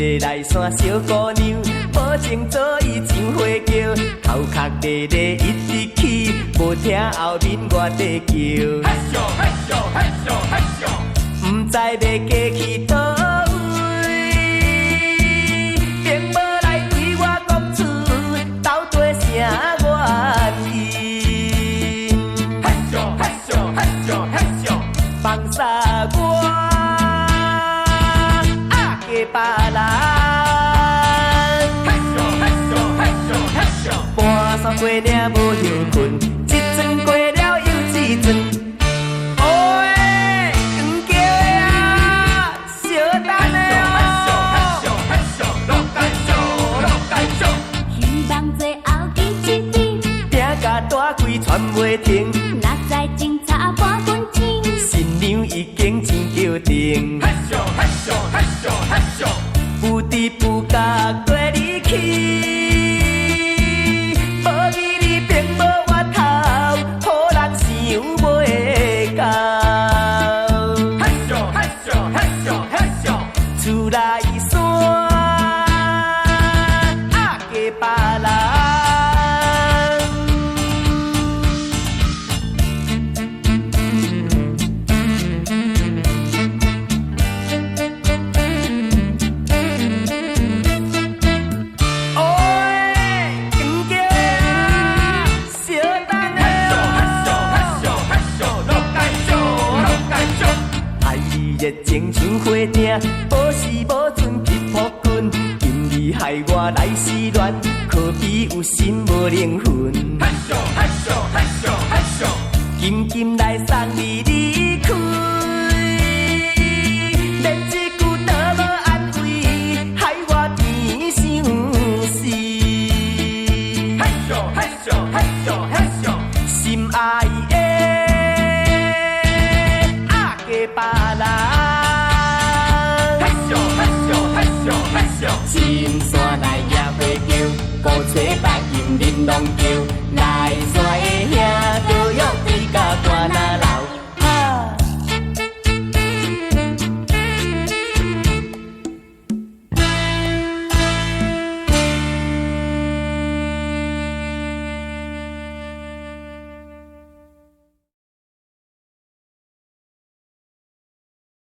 个内山小姑娘，保证做伊上花轿，头壳热热一直起，无听后面我在叫。嘿咻嘿咻嘿咻嘿咻，唔知要嫁去倒位，并无来对我讲出斗地啥原因。嘿咻嘿咻嘿咻嘿咻，放下我。别人，半山过岭无休困，一阵过了又一阵。喂，黄桥的啊，小等的哦。希望最后记一笔，拼甲大鬼传袂停。若在警察半分钟，新娘已经真叫定。不知不觉过离去，无义你并无我头，好人想袂到。厝内山啊，嫁别人。热情像火鼎，无时无准急迫棍，因你害我来失恋，可比有心无灵魂。紧紧来送你离开，连一句都无安慰，害我甜伤死。心爱的啊，嫁别人。深山来也会叫，高吹白云玲珑桥，来山的兄，着约对甲大那来。